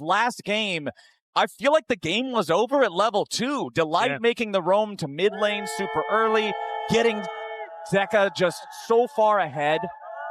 last game, I feel like the game was over at level 2. Delight making the roam to mid lane super early, getting Zeka just so far ahead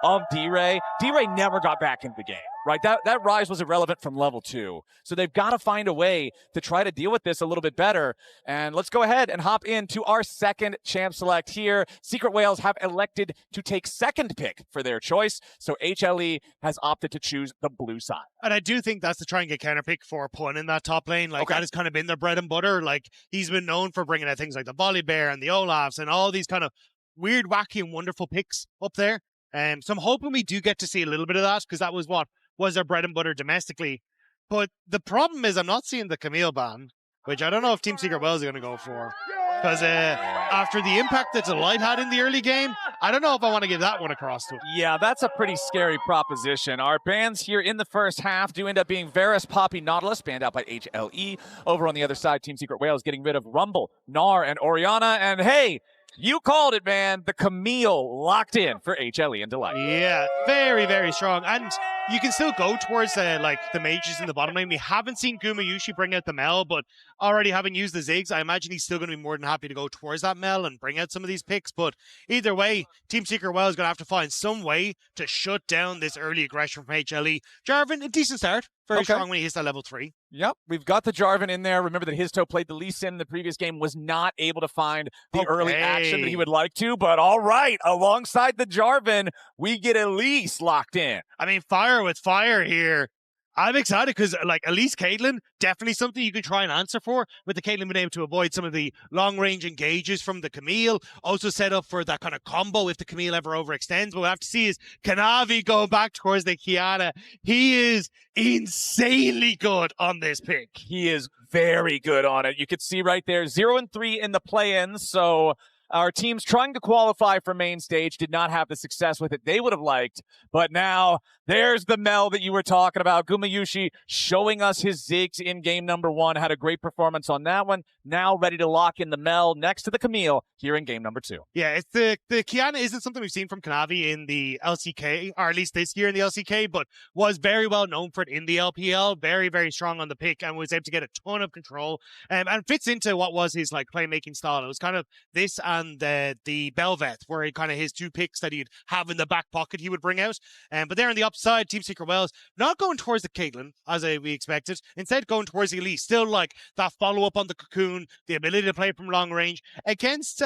of D-Ray. D-Ray never got back into the game, right? That rise was irrelevant from level 2. So they've got to find a way to try to deal with this a little bit better. And let's go ahead and hop into our second champ select here. Secret Whales have elected to take second pick for their choice. So HLE has opted to choose the blue side. And I do think that's to try and get counter pick for Pun in that top lane. Like, that has kind of been their bread and butter. Like, he's been known for bringing out things like the Volibear and the Olafs and all these kind of weird, wacky, and wonderful picks up there. So I'm hoping we do get to see a little bit of that, because that was what was their bread and butter domestically. But the problem is I'm not seeing the Camille ban, which I don't know if Team Secret Wells are going to go for. Because after the impact that Delight had in the early game, I don't know if I want to give that one across to him. Yeah, that's a pretty scary proposition. Our bans here in the first half do end up being Varus, Poppy, Nautilus, banned out by HLE. Over on the other side, Team Secret Whales getting rid of Rumble, Gnar, and Orianna. And hey, you called it, man. The Camille locked in for HLE and Delight. Yeah, very, very strong. And you can still go towards like the mages in the bottom lane. We haven't seen Gumayusi bring out the Mel, but already having used the Ziggs, I imagine he's still going to be more than happy to go towards that Mel and bring out some of these picks. But either way, Team Secret Well is going to have to find some way to shut down this early aggression from HLE. Jarvan, a decent start. Very strong when he hits that level 3. Yep, we've got the Jarvan in there. Remember that Hizto played the Lee Sin in the previous game, was not able to find the early action that he would like to. But all right, alongside the Jarvan, we get Elise locked in. I mean, fire with fire here. I'm excited because, like, Elise Caitlyn, definitely something you can try and answer for, with the Caitlyn being able to avoid some of the long-range engages from the Camille. Also set up for that kind of combo if the Camille ever overextends. But what we have to see is Kanavi going back towards the Qiyana. He is insanely good on this pick. He is very good on it. You could see right there, 0-3 in the play-ins. So our teams trying to qualify for main stage did not have the success with it they would have liked. But now there's the Mel that you were talking about. Gumayusi showing us his Ziggs in game number 1. Had a great performance on that one. Now ready to lock in the Mel next to the Camille here in game number 2. Yeah, it's the Qiyana isn't something we've seen from Kanavi in the LCK, or at least this year in the LCK, but was very well known for it in the LPL. Very, very strong on the pick and was able to get a ton of control. And fits into what was his like playmaking style. It was kind of this and the Bel'Veth, where he kind of his 2 picks that he'd have in the back pocket he would bring out. But there on the upside, Team Secret Wells not going towards the Caitlyn as we expected, instead going towards the Elise. Still like that follow up on the Cocoon, the ability to play from long range against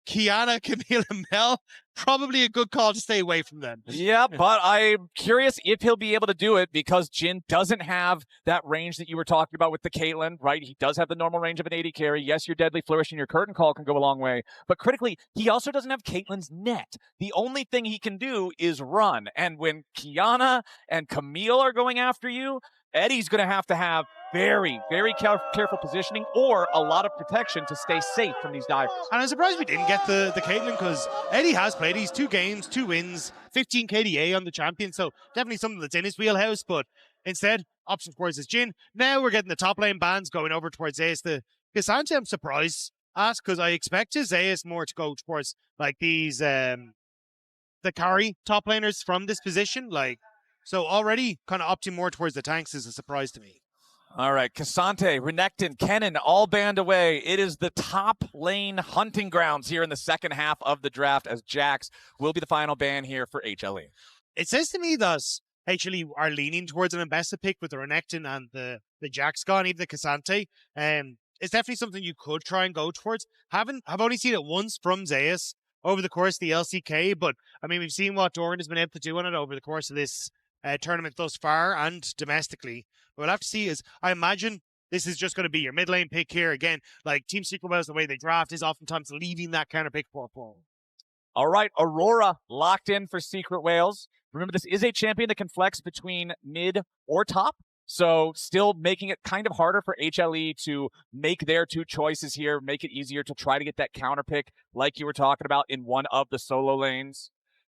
Qiyana, Camille, and Mel. Probably a good call to stay away from them. Yeah, but I'm curious if he'll be able to do it, because Jhin doesn't have that range that you were talking about with the Caitlyn, right? He does have the normal range of an AD carry. Yes, your Deadly Flourish and your Curtain Call can go a long way, but critically, he also doesn't have Caitlyn's net. The only thing he can do is run, and when Qiyana and Camille are going after you, Eddie's going to have very, very careful positioning or a lot of protection to stay safe from these divers. And I'm surprised we didn't get the Caitlyn, because Eddie has played. He's 2 games, 2 wins, 15 KDA on the champion, so definitely something that's in his wheelhouse. But instead, option towards his Jhin. Now we're getting the top lane bans going over towards Zeus. The Cassandra, I'm surprised at, because I expected Zeus more to go towards like these the carry top laners from this position. Like, so already kind of opting more towards the tanks is a surprise to me. All right, Cassante, Renekton, Kennen, all banned away. It is the top lane hunting grounds here in the second half of the draft, as Jax will be the final ban here for HLE. It says to me that HLE are leaning towards an Ambessa pick with the Renekton and the Jax gone, even the Cassante. It's definitely something you could try and go towards. I've only seen it once from Zeus over the course of the LCK, but I mean, we've seen what Doran has been able to do on it over the course of this tournament thus far and domestically. What we'll have to see is, I imagine this is just going to be your mid lane pick here. Again, like Team Secret Wells, the way they draft is oftentimes leaving that counter pick for a fall. All right, Aurora locked in for Secret Whales. Remember, this is a champion that can flex between mid or top. So still making it kind of harder for HLE to make their 2 choices here, make it easier to try to get that counter pick like you were talking about in one of the solo lanes.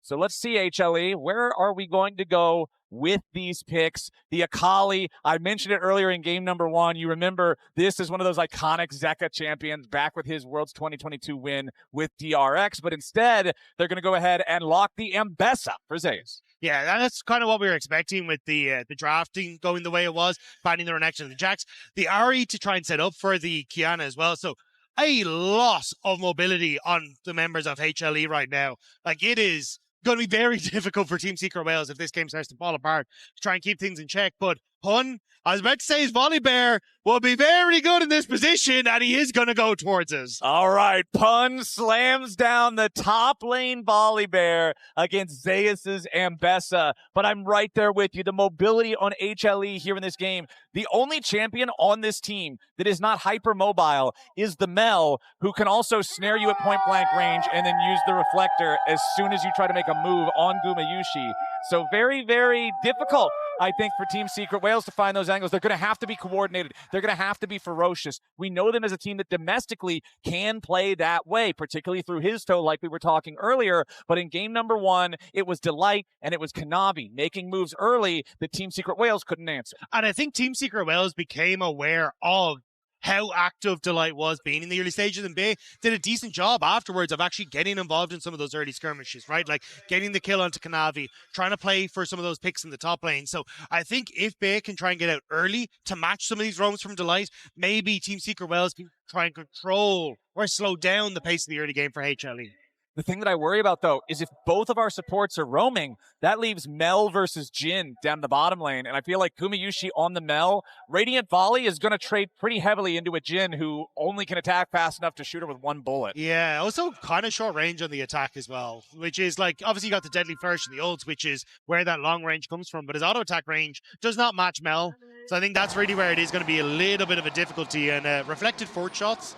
So let's see, HLE, where are we going to go with these picks? The Akali, I mentioned it earlier in game number 1. You remember this is one of those iconic Zeka champions back with his Worlds 2022 win with DRX, but instead they're going to go ahead and lock the Ambessa for Zeus. Yeah, that's kind of what we were expecting with the drafting going the way it was, finding the reaction of the Jacks. The Ahri to try and set up for the Qiyana as well. So a loss of mobility on the members of HLE right now. Like, it is going to be very difficult for Team Secret Wales if this game starts to fall apart to try and keep things in check. But Hun, I was about to say his Volibear will be very good in this position, and he is going to go towards us. All right, Pun slams down the top lane Volibear against Zeus's Ambessa, but I'm right there with you. The mobility on HLE here in this game, the only champion on this team that is not hyper-mobile is the Mel, who can also snare you at point-blank range and then use the reflector as soon as you try to make a move on Gumayusi. So very, very difficult, I think, for Team Secret Wales to find those angles. They're going to have to be coordinated. They're going to have to be ferocious. We know them as a team that domestically can play that way, particularly through Hizto, like we were talking earlier. But in game number 1, it was Delight and it was Kanavi making moves early that Team Secret Wales couldn't answer. And I think Team Secret Wales became aware of how active Delight was being in the early stages, and Bay did a decent job afterwards of actually getting involved in some of those early skirmishes, right? Like getting the kill onto Kanavi, trying to play for some of those picks in the top lane. So I think if Bay can try and get out early to match some of these roams from Delight, maybe Team Secret Wales can try and control or slow down the pace of the early game for HLE. The thing that I worry about, though, is if both of our supports are roaming, that leaves Mel versus Jhin down the bottom lane. And I feel like Gumayusi on the Mel, Radiant Volley is going to trade pretty heavily into a Jhin who only can attack fast enough to shoot her with one bullet. Yeah, also kind of short range on the attack as well, which is like, obviously you got the Deadly Flourish and the ults, which is where that long range comes from, but his auto attack range does not match Mel. So I think that's really where it is going to be a little bit of a difficulty, and reflected fort shots.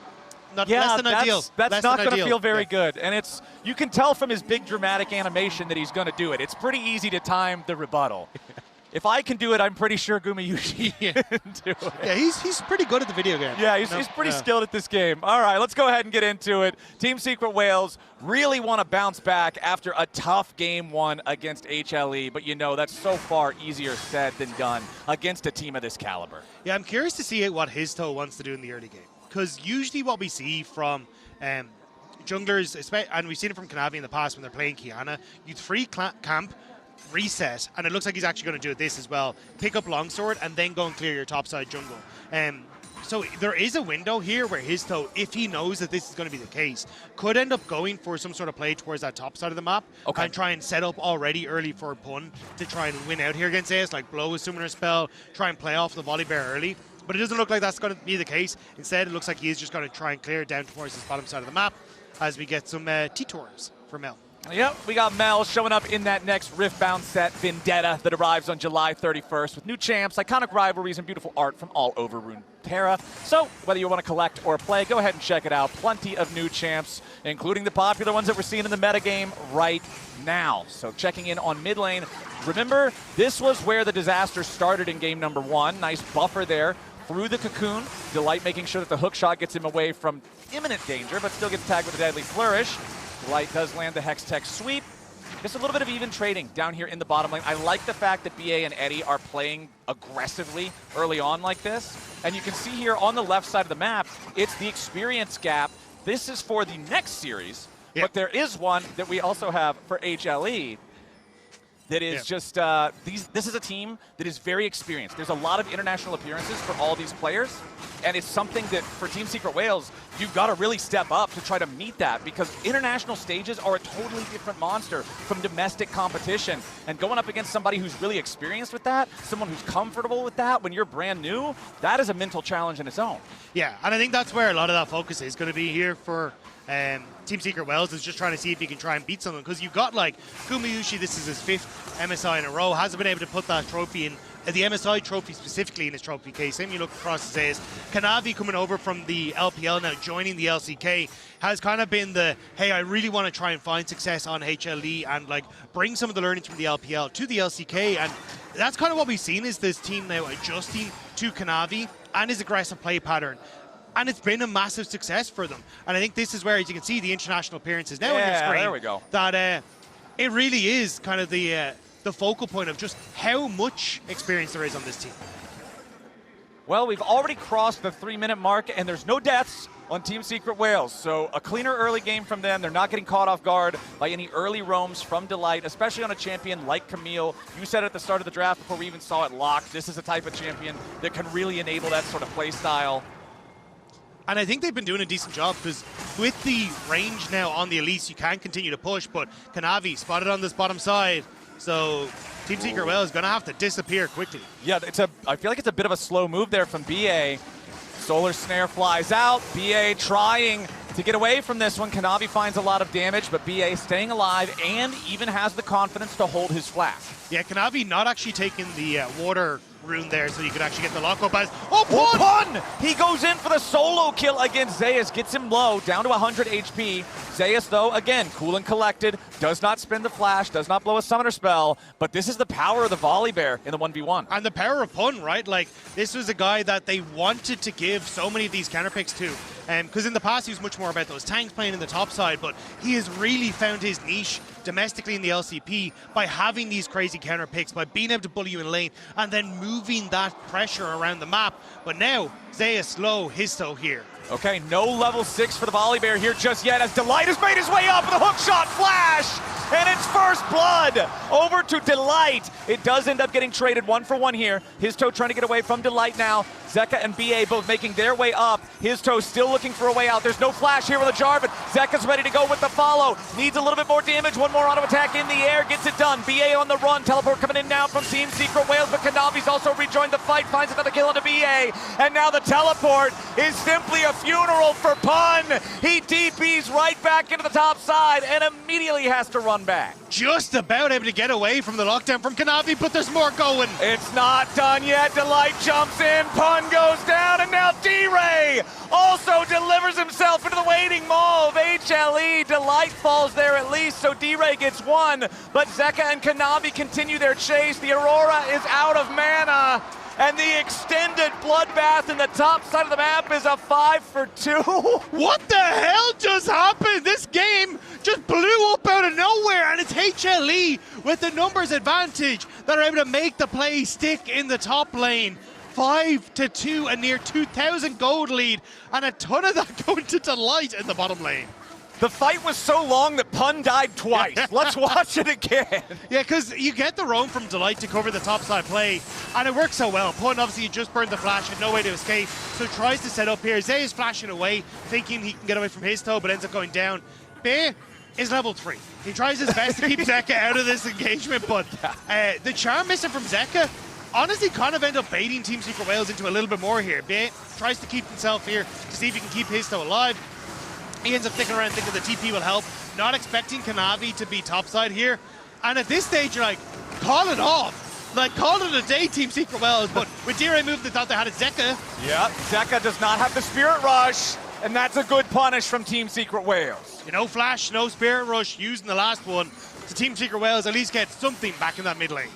Less than ideal. That's not going to feel very good. And you can tell from his big dramatic animation that he's going to do it. It's pretty easy to time the rebuttal. If I can do it, I'm pretty sure Gumayusi can do it. Yeah, he's pretty good at the video game. Yeah, he's pretty skilled at this game. All right, let's go ahead and get into it. Team Secret Wales really want to bounce back after a tough game 1 against HLE, but you know that's so far easier said than done against a team of this caliber. Yeah, I'm curious to see what Hizto wants to do in the early game. Because usually what we see from junglers, and we've seen it from Kanavi in the past when they're playing Qiyana, you free camp, reset, and it looks like he's actually going to do this as well. Pick up longsword and then go and clear your topside jungle. So there is a window here where Hizto, if he knows that this is going to be the case, could end up going for some sort of play towards that top side of the map and try and set up already early for a Pun to try and win out here against Zeus, like blow a summoner spell, try and play off the Volibear early. But it doesn't look like that's going to be the case. Instead, it looks like he is just going to try and clear down towards this bottom side of the map as we get some T-Tours for Mel. Yep, we got Mel showing up in that next Riftbound set, Vendetta, that arrives on July 31st with new champs, iconic rivalries, and beautiful art from all over Runeterra. So, whether you want to collect or play, go ahead and check it out. Plenty of new champs, including the popular ones that we're seeing in the metagame right now. So, checking in on mid lane. Remember, this was where the disaster started in game number 1. Nice buffer there through the cocoon. Delight making sure that the hook shot gets him away from imminent danger, but still gets tagged with a Deadly Flourish. Delight does land the Hex Tech sweep. Just a little bit of even trading down here in the bottom lane. I like the fact that BA and Eddie are playing aggressively early on like this. And you can see here on the left side of the map, it's the experience gap. This is for the next series, but there is one that we also have for HLE. That is just, this is a team that is very experienced. There's a lot of international appearances for all these players, and it's something that for Team Secret Wales, you've got to really step up to try to meet that, because international stages are a totally different monster from domestic competition. And going up against somebody who's really experienced with that, someone who's comfortable with that when you're brand new, that is a mental challenge in its own. Yeah, and I think that's where a lot of that focus is going to be here for Team Secret Wales, is just trying to see if he can try and beat someone, because you've got like Gumayusi, this is his 5th MSI in a row, hasn't been able to put that trophy in, the MSI trophy specifically in his trophy case. Same you look across the Zeus. Kanavi coming over from the LPL now, joining the LCK, has kind of been the, hey, I really want to try and find success on HLE and like bring some of the learnings from the LPL to the LCK, and that's kind of what we've seen, is this team now adjusting to Kanavi and his aggressive play pattern. And it's been a massive success for them. And I think this is where, as you can see, the international appearances now on your screen. There we go. That it really is kind of the focal point of just how much experience there is on this team. Well, we've already crossed the 3-minute mark, and there's no deaths on Team Secret Whales. So a cleaner early game from them. They're not getting caught off guard by any early roams from Delight, especially on a champion like Camille. You said at the start of the draft before we even saw it locked, this is a type of champion that can really enable that sort of play style. And I think they've been doing a decent job because with the range now on the Elise, you can continue to push, but Kanavi spotted on this bottom side. So Team Secret Whale is going to have to disappear quickly. Yeah, I feel like it's a bit of a slow move there from BA. Solar Snare flies out. BA trying to get away from this one. Kanavi finds a lot of damage, but BA staying alive and even has the confidence to hold his flash. Yeah, Kanavi not actually taking the water rune there so you could actually get the lock up as... Oh, Pun! He goes in for the solo kill against Zeus, gets him low, down to 100 HP. Zeus, though, again, cool and collected, does not spin the flash, does not blow a summoner spell, but this is the power of the Volibear in the 1v1. And the power of Pun, right? Like, this was a guy that they wanted to give so many of these counter picks to. Because in the past, he was much more about those tanks playing in the top side, but he has really found his niche domestically in the LCP by having these crazy counter picks, by being able to bully you in lane, and then moving that pressure around the map. But now, Zeus low, Hizto here. Okay, no level 6 for the Volibear here just yet as Delight has made his way up with a hookshot flash, and it's first blood over to Delight. It does end up getting traded 1-for-1 here. Hizto trying to get away from Delight now. Zeka and BA both making their way up. Hizto still looking for a way out. There's no flash here with a Jarvan. Zeka's ready to go with the follow. Needs a little bit more damage. One more auto attack in the air. Gets it done. BA on the run. Teleport coming in now from Team Secret Whales, but Kanavi's also rejoined the fight. Finds another kill into BA. And now the teleport is simply a funeral for Pun. He DPs right back into the top side and immediately has to run back. Just about able to get away from the lockdown from Kanavi, but there's more going. It's not done yet. Delight jumps in. Pun goes down, and now D-Ray also delivers himself into the waiting maw of HLE. Delight falls there at least, so D-Ray gets one, but Zeka and Kanavi continue their chase. The Aurora is out of mana, and the extended bloodbath in the top side of the map is a 5-for-2. What the hell just happened? This game just blew up out of nowhere, and it's HLE with the numbers advantage that are able to make the play stick in the top lane. 5-2, a near 2,000 gold lead, and a ton of that going to Delight in the bottom lane. The fight was so long that Pun died twice. Let's watch it again. Yeah, because you get the roam from Delight to cover the topside play, and it works so well. Pun obviously just burned the flash, had no way to escape, so tries to set up here. Zay is flashing away, thinking he can get away from Hizto, but ends up going down. Bae is level 3. He tries his best to keep Zeka out of this engagement, but the charm missing from Zeka honestly kind of end up baiting Team Secret Whales into a little bit more here. Bae tries to keep himself here to see if he can keep Hizto alive. He ends up sticking around thinking the TP will help, not expecting Kanavi to be topside here. And at this stage, you're like, call it off. Like, call it a day, Team Secret Whales. But with D-Ray move, they thought they had a Zeka. Yeah, Zeka does not have the Spirit Rush, and that's a good punish from Team Secret Whales. You know, Flash, no Spirit Rush using the last one. So Team Secret Whales at least get something back in that mid lane.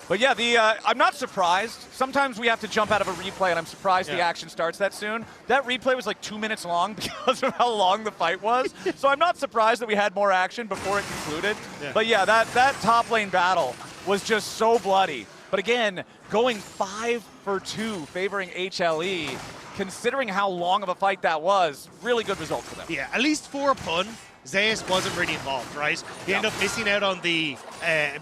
But yeah, I'm not surprised. Sometimes we have to jump out of a replay, and I'm surprised the action starts that soon. That replay was like 2 minutes long because of how long the fight was. So I'm not surprised that we had more action before it concluded. Yeah. But yeah, that top lane battle was just so bloody. But again, going 5-for-2, favoring HLE, considering how long of a fight that was, really good result for them. Yeah, at least for a Pun, Zeus wasn't really involved, right? He ended up missing out on the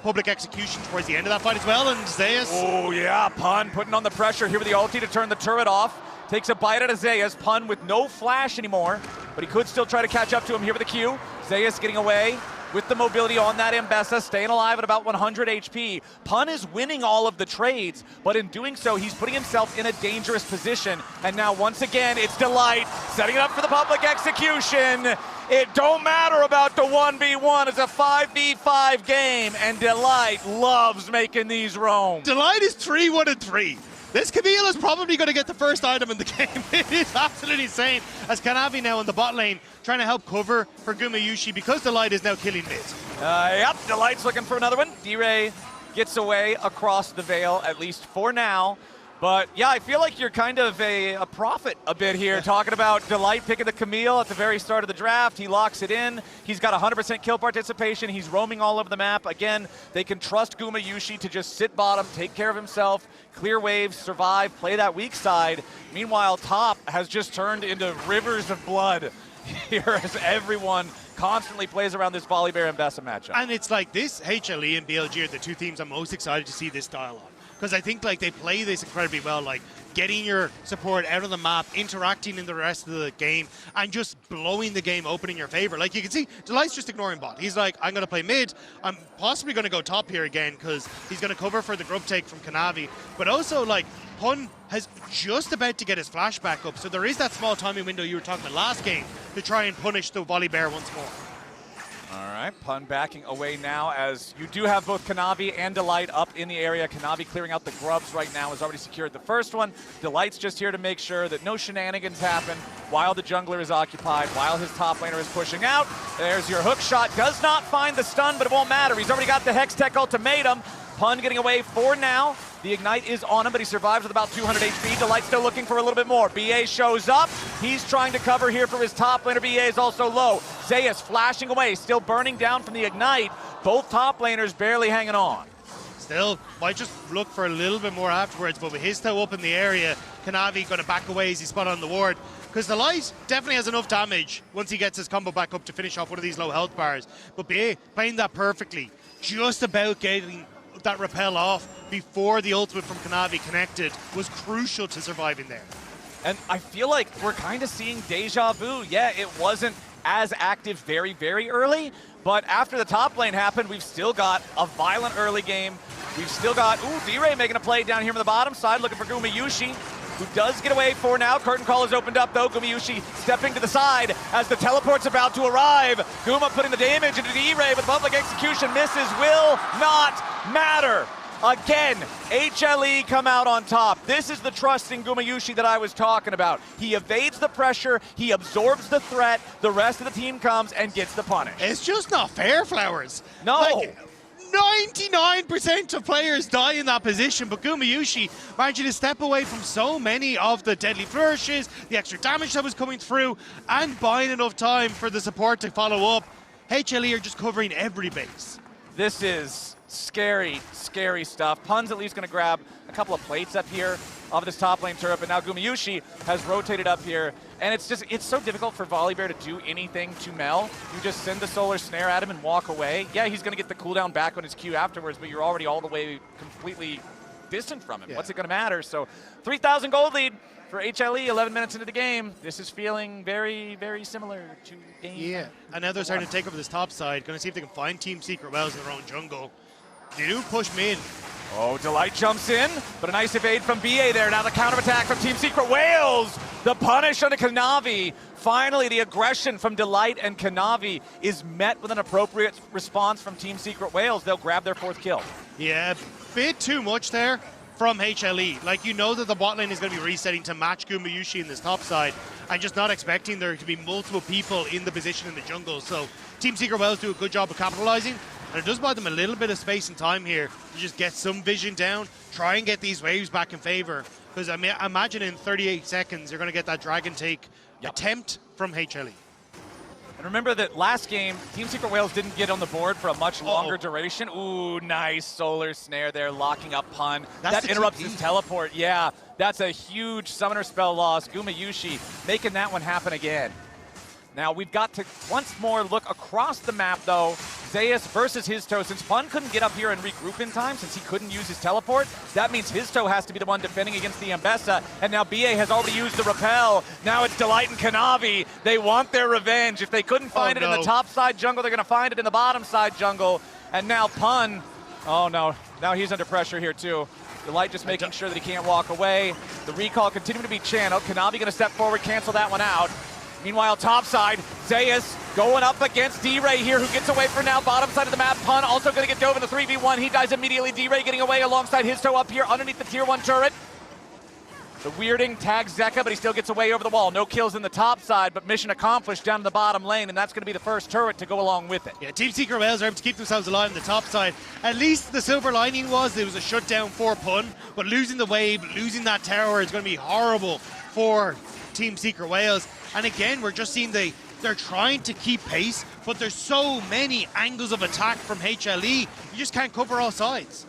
public execution towards the end of that fight as well, and Zeus... Oh yeah, Pun putting on the pressure here with the ulti to turn the turret off. Takes a bite out of Zeus. Pun with no flash anymore, but he could still try to catch up to him here with the Q. Zeus getting away with the mobility on that Ambessa, staying alive at about 100 HP. Pun is winning all of the trades, but in doing so, he's putting himself in a dangerous position. And now, once again, it's Delight setting it up for the public execution. It don't matter about the 1v1. It's a 5v5 game, and Delight loves making these roams. Delight is 3-1-3. This Camille is probably going to get the first item in the game. It is absolutely insane. As Kanavi now in the bot lane trying to help cover for Gumayusi because Delight is now killing mid. Yep, Delight's looking for another one. D-Ray gets away across the Veil, at least for now. But yeah, I feel like you're kind of a prophet a bit here, talking about Delight picking the Camille at the very start of the draft. He locks it in. He's got 100% kill participation. He's roaming all over the map. Again, they can trust Gumayusi to just sit bottom, take care of himself, clear waves, survive, play that weak side. Meanwhile, top has just turned into rivers of blood here as everyone constantly plays around this Volibear Ambessa matchup. And it's like this HLE and BLG are the two teams I'm most excited to see this style on. Because I think like they play this incredibly well, like getting your support out of the map, interacting in the rest of the game, and just blowing the game open in your favor. Like you can see, Delight's just ignoring bot. He's like, I'm going to play mid. I'm possibly going to go top here again because he's going to cover for the grub take from Kanavi. But also like Pun has just about to get his flashback up. So there is that small timing window you were talking about last game to try and punish the Volibear once more. All right, Pun backing away now as you do have both Kanavi and Delight up in the area. Kanavi clearing out the grubs right now, has already secured the first one. Delight's just here to make sure that no shenanigans happen while the jungler is occupied, while his top laner is pushing out. There's your hook shot. Does not find the stun, but it won't matter. He's already got the Hex Tech ultimatum. Pun getting away for now. The Ignite is on him, but he survives with about 200 HP. Delight still looking for a little bit more. BA shows up. He's trying to cover here for his top laner. BA is also low. Zeus flashing away, still burning down from the Ignite. Both top laners barely hanging on. Still, might just look for a little bit more afterwards, but with Hizto up in the area, Kanavi going to back away as he spot on the ward. Because the Light definitely has enough damage once he gets his combo back up to finish off one of these low health bars. But BA playing that perfectly, just about getting that repel off before the ultimate from Kanavi connected was crucial to surviving there. And I feel like we're kind of seeing deja vu. Yeah, it wasn't as active very, very early, but after the top lane happened, we've still got a violent early game. We've still got, D-Ray making a play down here on the bottom side, looking for Gumayusi, who does get away for now. Curtain call is opened up though. Gumayusi stepping to the side as the teleport's about to arrive. Guma putting the damage into D-Ray, but public execution misses, will not matter. Again, HLE come out on top. This is the trust in Gumayusi that I was talking about. He evades the pressure, he absorbs the threat, the rest of the team comes and gets the punish. It's just not fair, Flowers. No. Like, 99% of players die in that position, but Gumayusi managing to step away from so many of the deadly flourishes, the extra damage that was coming through, and buying enough time for the support to follow up. HLE are just covering every base. This is scary, scary stuff. Pun's at least going to grab a couple of plates up here of this top lane turret, but now Gumayusi has rotated up here, and it's so difficult for Volibear to do anything to Mel. You just send the solar snare at him and walk away. Yeah, he's going to get the cooldown back on his Q afterwards, but you're already all the way completely distant from him. Yeah. What's it going to matter? So 3,000 gold lead for HLE 11 minutes into the game. This is feeling very, very similar to game. Yeah, and now they're starting to take over this top side. Going to see if they can find Team Secret Wells in their own jungle. They do push mid. Oh, Delight jumps in, but a nice evade from BA there. Now the counterattack from Team Secret Wales. The punish on Kanavi. Finally, the aggression from Delight and Kanavi is met with an appropriate response from Team Secret Wales. They'll grab their 4th kill. Yeah, bit too much there from HLE. Like, you know that the bot lane is going to be resetting to match Gumayusi in this top side. I'm just not expecting there to be multiple people in the position in the jungle. So Team Secret Wales do a good job of capitalizing. And it does buy them a little bit of space and time here to just get some vision down, try and get these waves back in favor. Because I mean, imagine in 38 seconds, you're going to get that dragon take attempt from HLE. And remember that last game, Team Secret Wales didn't get on the board for a much longer duration. Ooh, nice solar snare there, locking up Pun. That interrupts his teleport. Yeah, that's a huge summoner spell loss. Gumayusi making that one happen again. Now we've got to once more look across the map though. Zeus versus Hizto. Since Pun couldn't get up here and regroup in time, since he couldn't use his teleport, that means Hizto has to be the one defending against the Ambessa. And now BA has already used the repel. Now it's Delight and Kanavi. They want their revenge. If they couldn't find it in the top side jungle, they're going to find it in the bottom side jungle. And now Pun, oh no, now he's under pressure here too. Delight just making sure that he can't walk away. The recall continuing to be channeled. Kanavi going to step forward, cancel that one out. Meanwhile, topside, Zeus going up against D-Ray here, who gets away for now. Bottom side of the map, Pun also going to get dove in the 3v1. He dies immediately. D-Ray getting away alongside Hizto up here underneath the tier 1 turret. The weirding tags Zeka, but he still gets away over the wall. No kills in the top side, but mission accomplished down to the bottom lane, and that's going to be the first turret to go along with it. Yeah, Team Secret Wales are able to keep themselves alive on the top side. At least the silver lining was there was a shutdown for Pun, but losing the wave, losing that tower is going to be horrible for Team Secret Wales. And again, we're just seeing they're trying to keep pace, but there's so many angles of attack from HLE, you just can't cover all sides.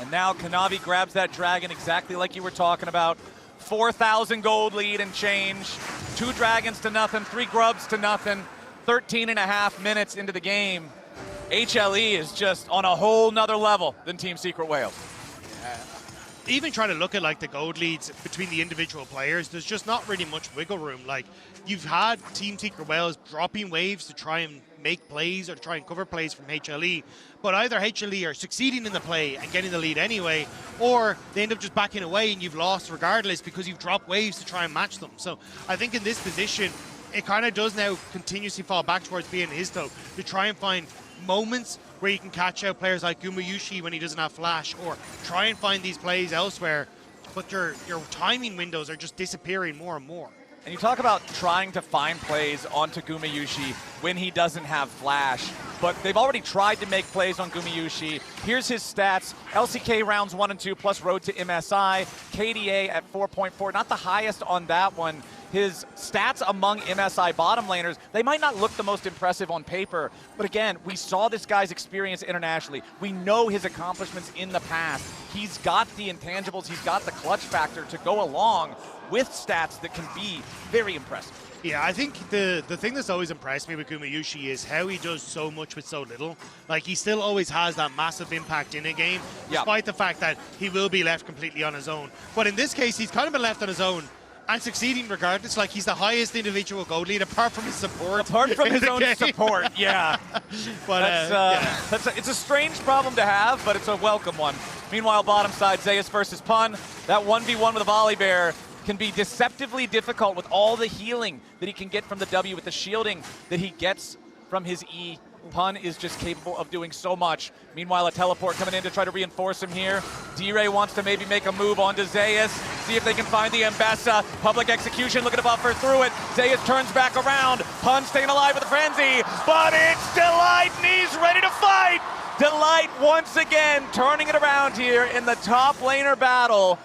And now Kanavi grabs that dragon exactly like you were talking about. 4,000 gold lead and change. 2 dragons to nothing, 3 grubs to nothing. 13.5 minutes into the game. HLE is just on a whole nother level than Team Secret Wales. Even trying to look at like the gold leads between the individual players, there's just not really much wiggle room. Like, you've had Team Secret Wales dropping waves to try and make plays or try and cover plays from HLE, but either HLE are succeeding in the play and getting the lead anyway, or they end up just backing away and you've lost regardless because you've dropped waves to try and match them. So I think in this position, it kind of does now continuously fall back towards being Hizto to try and find moments where you can catch out players like Gumayusi when he doesn't have flash, or try and find these plays elsewhere, but your timing windows are just disappearing more and more. And you talk about trying to find plays onto Gumayusi when he doesn't have flash, but they've already tried to make plays on Gumayusi. Here's his stats: LCK rounds 1 and 2 plus road to MSI, KDA at 4.4, not the highest on that one. His stats among MSI bottom laners, they might not look the most impressive on paper, but again, we saw this guy's experience internationally. We know his accomplishments in the past. He's got the intangibles, he's got the clutch factor to go along with stats that can be very impressive. Yeah, I think the thing that's always impressed me with Gumayusi is how he does so much with so little. Like, he still always has that massive impact in a game, despite the fact that he will be left completely on his own. But in this case, he's kind of been left on his own and succeeding regardless. Like, he's the highest individual gold lead apart from his support. Apart from his own support, yeah. But it's a strange problem to have, but it's a welcome one. Meanwhile, bottom side, Zeus versus Pun. That 1v1 with a Volibear can be deceptively difficult with all the healing that he can get from the W, with the shielding that he gets from his E. Pun is just capable of doing so much. Meanwhile, a teleport coming in to try to reinforce him here. D-Ray wants to maybe make a move onto Zeus, see if they can find the Ambessa. Public execution looking to buffer through it. Zeus turns back around. Pun staying alive with a frenzy, but it's Delight and he's ready to fight. Delight once again turning it around here in the top laner battle.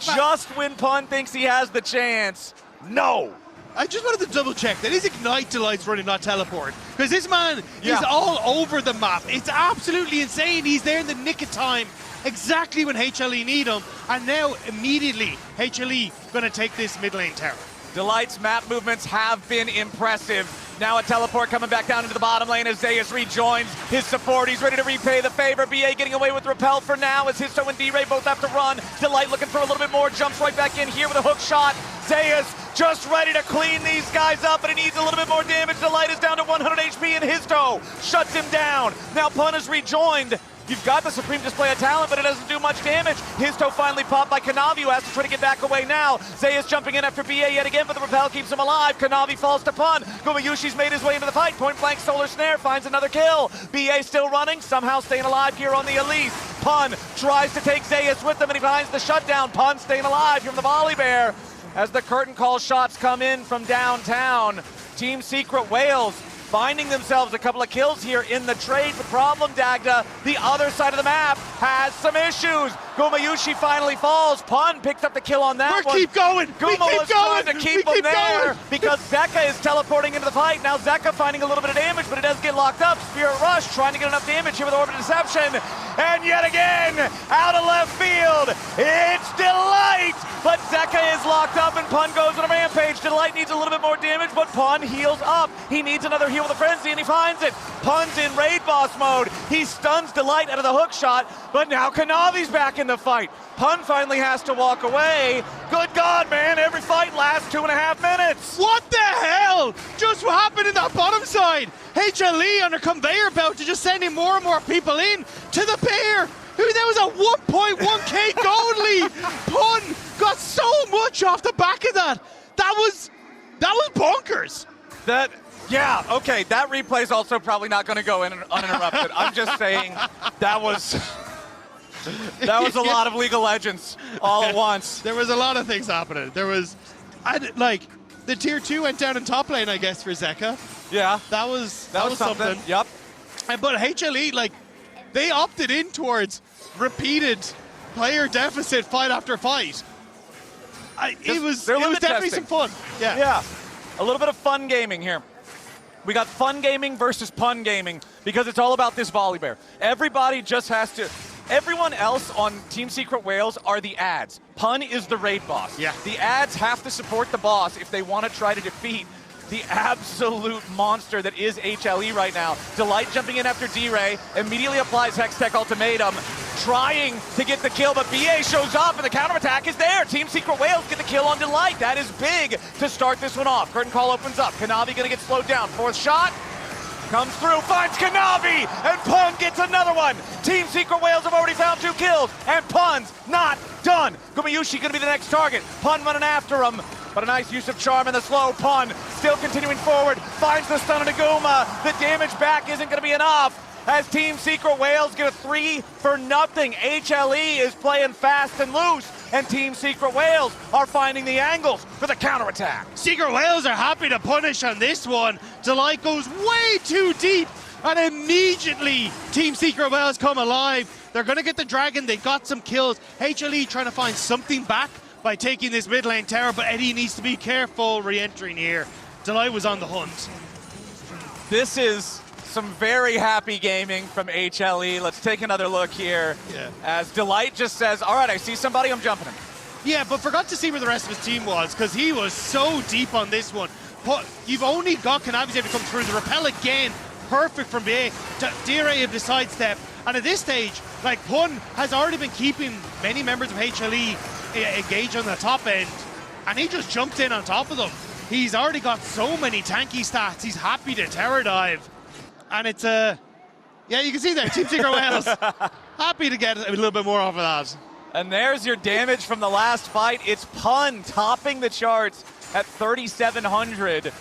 Just when Pun thinks he has the chance. No. I just wanted to double check that his Ignite Delight's running, not Teleport. Because this man is all over the map. It's absolutely insane. He's there in the nick of time, exactly when HLE need him. And now, immediately, HLE going to take this mid lane tower. Delight's map movements have been impressive. Now a teleport coming back down into the bottom lane as Zeus rejoins his support. He's ready to repay the favor. BA getting away with Repel for now as Hizto and D-Ray both have to run. Delight looking for a little bit more. Jumps right back in here with a hook shot. Zeus just ready to clean these guys up, but he needs a little bit more damage. Delight is down to 100 HP and Hizto shuts him down. Now Pun is rejoined. You've got the supreme display of talent, but it doesn't do much damage. Hizto finally popped by Kanavi, who has to try to get back away now. Zeus jumping in after BA yet again, but the repel keeps him alive. Kanavi falls to Pun. Gumayusi's made his way into the fight. Point blank solar snare finds another kill. BA still running, somehow staying alive here on the Elise. Pun tries to take Zeus with him, and he finds the shutdown. Pun staying alive from the Volibear as the curtain call shots come in from downtown. Team Secret Wales finding themselves a couple of kills here in the trade. The problem, Dagda, the other side of the map has some issues. Gumayusi finally falls. Pun picks up the kill on that one. Keep going. Guma was trying to keep him there because Zeka is teleporting into the fight. Now Zeka finding a little bit of damage, but it does get locked up. Spirit Rush trying to get enough damage here with Orbit Deception. And yet again, out of left field, it's Delight. But Zeka is locked up and Pun goes on a rampage. Delight needs a little bit more damage, but Pun heals up. He needs another heal with a frenzy and he finds it. Pun's in raid boss mode. He stuns Delight out of the hook shot, but now Kanavi's back in the fight. Pun finally has to walk away. Good God, man, every fight lasts 2.5 minutes. What the hell just happened in that bottom side? HLE on a conveyor belt to just sending more and more people in to the bear. That was a 1.1k gold lead. Pun got so much off the back of that. That was bonkers. Yeah, okay, that replay's also probably not going to go in uninterrupted. I'm just saying that was That was a lot of League of Legends all at once. There was a lot of things happening. There was, like, the tier 2 went down in top lane, I guess, for Zeka. Yeah. That was something. Yep. But HLE, like, they opted in towards repeated player deficit fight after fight. It was definitely some fun. Yeah. Yeah. A little bit of fun gaming here. We got fun gaming versus pun gaming because it's all about this Volibear. Everybody just has to... Everyone else on Team Secret Whales are the ads. Pun is the raid boss. Yeah. The ads have to support the boss if they want to try to defeat the absolute monster that is HLE right now. Delight jumping in after D-Ray, immediately applies Hextech Ultimatum, trying to get the kill, but BA shows up and the counterattack is there. Team Secret Whales get the kill on Delight. That is big to start this one off. Curtain call opens up. Kanavi gonna get slowed down. Fourth shot. Comes through, finds Kanavi, and Pun gets another one. Team Secret Whales have already found 2 kills, and Pun's not done. Gumayusi gonna be the next target. Pun running after him, but a nice use of charm in the slow. Pun still continuing forward, finds the stun on Aguma. The damage back isn't gonna be enough as Team Secret Whales get a 3-0. HLE is playing fast and loose, and Team Secret Whales are finding the angles for the counterattack. Secret Whales are happy to punish on this one. Delight goes way too deep, and immediately Team Secret Whales come alive. They're gonna get the dragon, they got some kills. HLE trying to find something back by taking this mid lane tower, but Eddie needs to be careful re-entering here. Delight was on the hunt. This is some very happy gaming from HLE. Let's take another look here. Yeah. As Delight just says, all right, I see somebody, I'm jumping him. Yeah, but forgot to see where the rest of his team was, because he was so deep on this one. But you've only got Kanavi's able to come through. The repel again, perfect from BA. D-Ray of the sidestep. And at this stage, like, Pun has already been keeping many members of HLE engaged on the top end, and he just jumped in on top of them. He's already got so many tanky stats. He's happy to terror dive. And it's yeah, you can see there, Team Secret Whales happy to get a little bit more off of that. And there's your damage from the last fight. It's Pun topping the charts at 3,700.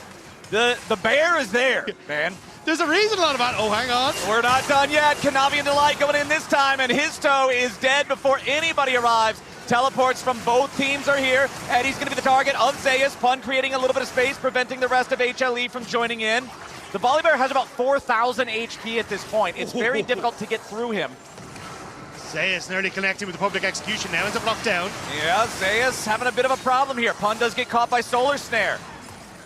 The bear is there, man. There's a reason a lot about, oh, hang on. We're not done yet. Kanavi and Delight going in this time, and Hizto is dead before anybody arrives. Teleports from both teams are here. Eddie's going to be the target of Zeus. Pun creating a little bit of space, preventing the rest of HLE from joining in. The Volibear has about 4,000 HP at this point. It's very difficult to get through him. Zeus nearly connecting with the public execution now. Ends up locked down. Yeah, Zeus having a bit of a problem here. Pun does get caught by Solar Snare.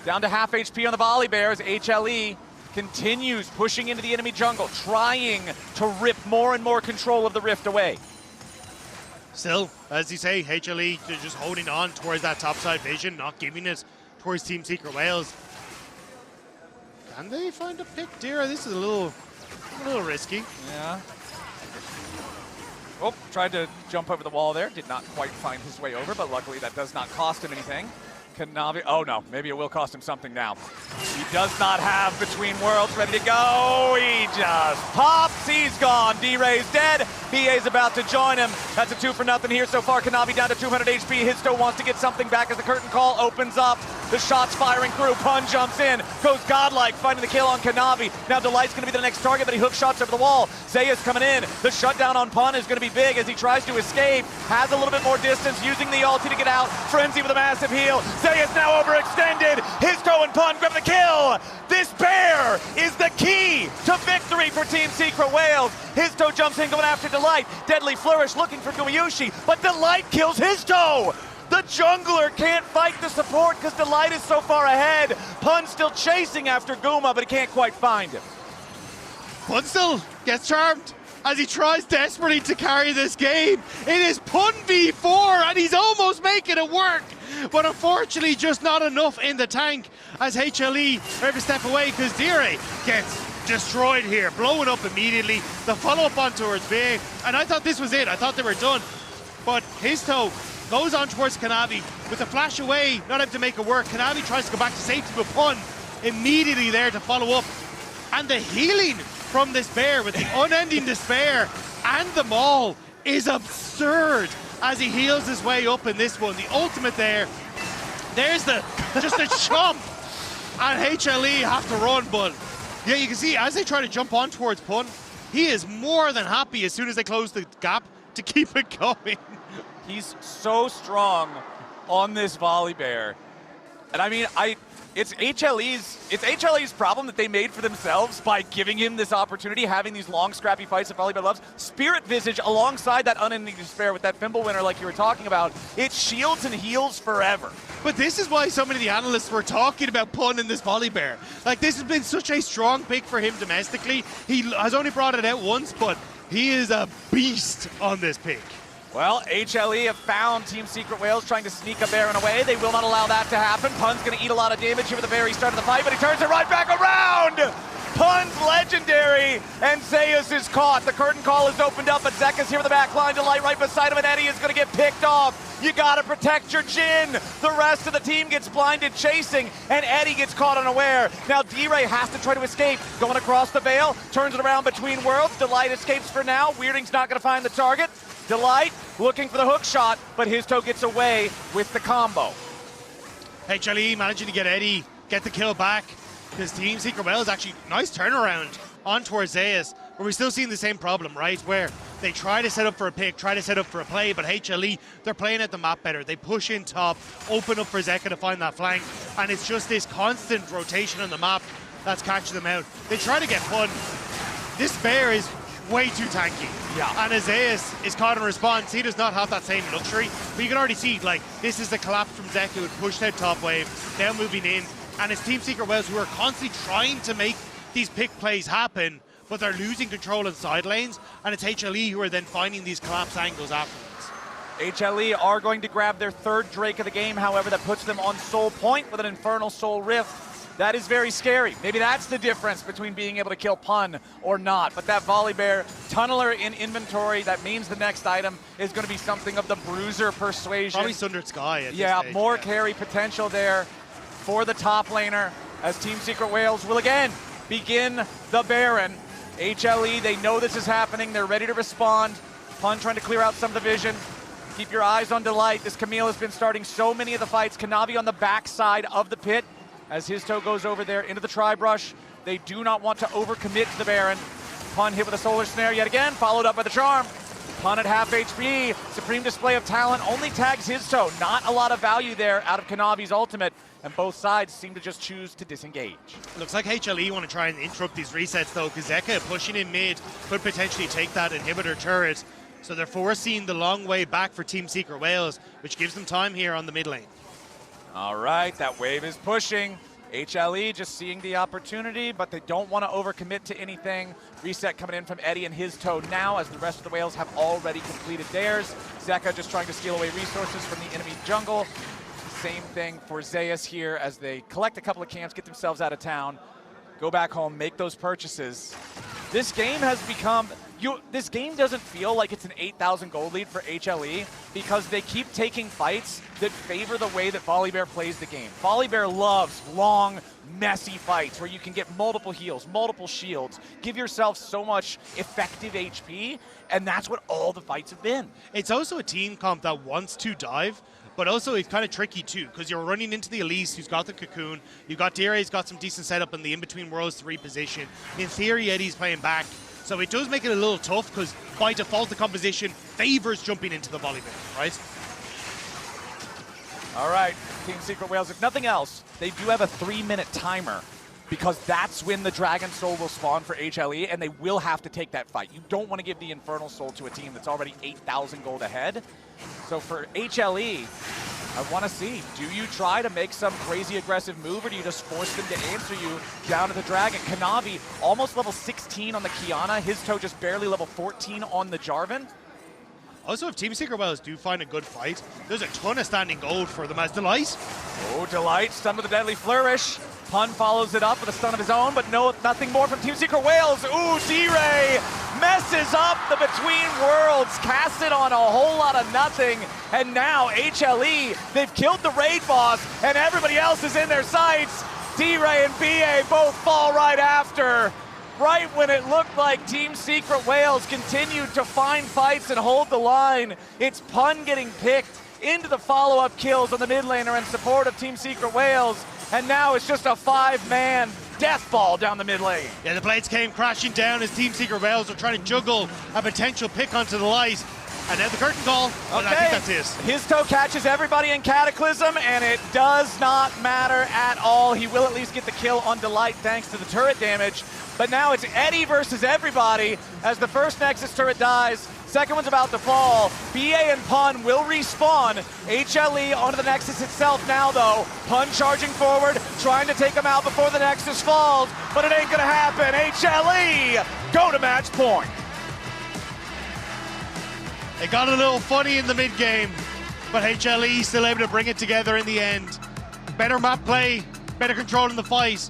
Down to half HP on the Volibear as HLE continues pushing into the enemy jungle, trying to rip more and more control of the Rift away. Still, as you say, HLE just holding on towards that topside vision, not giving it towards Team Secret Whales. Can they find a pick, Dira? This is a little risky. Yeah. Oh, tried to jump over the wall there. Did not quite find his way over, but luckily that does not cost him anything. Kanavi, oh no, maybe it will cost him something now. He does not have Between Worlds ready to go. He just pops, he's gone. D-Ray's dead, BA's about to join him. That's a 2-0 here so far. Kanavi down to 200 HP. Hizto wants to get something back as the curtain call opens up. The shots firing through, Pun jumps in, goes godlike, finding the kill on Kanavi. Now Delight's gonna be the next target, but he hook shots over the wall. Zeus coming in, the shutdown on Pun is gonna be big as he tries to escape. Has a little bit more distance, using the ulti to get out. Frenzy with a massive heal. Zeus now overextended. Hizto and Pun grab the kill. This bear is the key to victory for Team Secret Whales. Hizto jumps in, going after Delight. Deadly Flourish looking for Gumayusi, but Delight kills Hizto. The jungler can't fight the support because Delight is so far ahead. Pun still chasing after Guma, but he can't quite find him. Pun still gets charmed as he tries desperately to carry this game. It is Pun v4, and he's almost making it work. But unfortunately, just not enough in the tank as HLE are every step away because Dire gets destroyed here, blowing up immediately. The follow-up on towards B, and I thought this was it. I thought they were done. But Hizto goes on towards Kanavi with a flash away, not able to make it work. Kanavi tries to go back to safety, but Pun immediately there to follow up. And the healing from this bear with the unending despair and the maul is absurd as he heals his way up in this one. The ultimate there. There's just a chomp, and HLE have to run, but yeah, you can see as they try to jump on towards Pun, he is more than happy as soon as they close the gap to keep it going. He's so strong on this Volibear. And I mean, it's HLE's problem that they made for themselves by giving him this opportunity, having these long, scrappy fights that Volibear loves. Spirit Visage alongside that Unending Despair with that Fimble winner like you were talking about, it shields and heals forever. But this is why so many of the analysts were talking about Pun in this Volibear. Like, this has been such a strong pick for him domestically. He has only brought it out once, but he is a beast on this pick. Well, HLE have found Team Secret Whales trying to sneak a Baron away. They will not allow that to happen. Pun's going to eat a lot of damage here at the very start of the fight, but he turns it right back around! Pun's legendary, and Zeus is caught. The curtain call is opened up, but Zeka's here with the back line. Delight right beside him, and Eddie is going to get picked off. You got to protect your Jhin. The rest of the team gets blinded chasing, and Eddie gets caught unaware. Now D-Ray has to try to escape. Going across the veil, turns it around between worlds. Delight escapes for now. Weirding's not going to find the target. Delight looking for the hook shot, but Hizto gets away with the combo. HLE managing to get Eddie, get the kill back. Because Team Secret Whales actually, nice turnaround on towards Zeus, but we're still seeing the same problem, right? Where they try to set up for a pick, try to set up for a play, but HLE, they're playing at the map better. They push in top, open up for Zeka to find that flank, and it's just this constant rotation on the map that's catching them out. They try to get Pun. This bear is way too tanky. Yeah. And as Zeus is caught in response, he does not have that same luxury. But you can already see, like, this is the collapse from Zeka who had pushed out top wave, now moving in. And it's Team Secret Whales who are constantly trying to make these pick plays happen, but they're losing control in side lanes, and it's HLE who are then finding these collapse angles afterwards. HLE are going to grab their third Drake of the game, however, that puts them on Soul Point with an Infernal Soul Rift. That is very scary. Maybe that's the difference between being able to kill Pun or not. But that Volibear, Tunneler in inventory, that means the next item is going to be something of the Bruiser Persuasion. Probably Sundered Sky at yeah, this stage, more carry potential there for the top laner as Team Secret Whales will again begin the Baron. HLE, they know this is happening. They're ready to respond. Pun trying to clear out some of the vision. Keep your eyes on Delight. This Camille has been starting so many of the fights. Kanavi on the backside of the pit as Hizto goes over there into the Tri-Brush. They do not want to overcommit to the Baron. Pun hit with a Solar Snare yet again, followed up by the Charm. Pun at half HP. Supreme display of talent only tags Hizto. Not a lot of value there out of Kanavi's ultimate, and both sides seem to just choose to disengage. Looks like HLE want to try and interrupt these resets though, because Zeka pushing in mid could potentially take that inhibitor turret. So they're forcing the long way back for Team Secret Whales, which gives them time here on the mid lane. All right, that wave is pushing. HLE just seeing the opportunity, but they don't want to overcommit to anything. Reset coming in from Eddie and Hizto now as the rest of the Whales have already completed theirs. Zeka just trying to steal away resources from the enemy jungle. Same thing for Zeus here as they collect a couple of camps, get themselves out of town, go back home, make those purchases. This game has become, this game doesn't feel like it's an 8,000 gold lead for HLE because they keep taking fights that favor the way that Volibear plays the game. Volibear loves long, messy fights where you can get multiple heals, multiple shields, give yourself so much effective HP, and that's what all the fights have been. It's also a team comp that wants to dive, but also it's kind of tricky too, because you're running into the Elise who's got the cocoon, you've got D-Ray's got some decent setup in the in-between worlds to reposition. In theory, Eddie's playing back, so it does make it a little tough, because by default the composition favors jumping into the Volibear, right? All right, Team Secret Whales, if nothing else, they do have a 3-minute timer because that's when the Dragon Soul will spawn for HLE, and they will have to take that fight. You don't want to give the Infernal Soul to a team that's already 8,000 gold ahead. So for HLE, I want to see, do you try to make some crazy aggressive move, or do you just force them to answer you down to the Dragon? Kanavi, almost level 16 on the Qiyana. Hizto just barely level 14 on the Jarvan. Also, if Team Secret Whales do find a good fight, there's a ton of standing gold for them as Delight. Oh, Delight, stun with a deadly flourish. Pun follows it up with a stun of his own, but no, nothing more from Team Secret Whales. Ooh, D-Ray messes up the Between Worlds, casts it on a whole lot of nothing, and now HLE, they've killed the raid boss, and everybody else is in their sights. D-Ray and BA both fall right after. Right when it looked like Team Secret Whales continued to find fights and hold the line, it's Pun getting picked into the follow-up kills on the mid laner in support of Team Secret Whales, and now it's just a 5-man death ball down the mid lane. Yeah, the blades came crashing down as Team Secret Whales are trying to juggle a potential pick onto the light. And now the curtain call. But I think that's it. Hizto catches everybody in Cataclysm, and it does not matter at all. He will at least get the kill on Delight thanks to the turret damage. But now it's Eddie versus everybody as the first Nexus turret dies. Second one's about to fall. BA and Pun will respawn. HLE onto the Nexus itself now, though. Pun charging forward, trying to take him out before the Nexus falls, but it ain't gonna happen. HLE go to match point. It got a little funny in the mid-game, but HLE still able to bring it together in the end. Better map play, better control in the fight.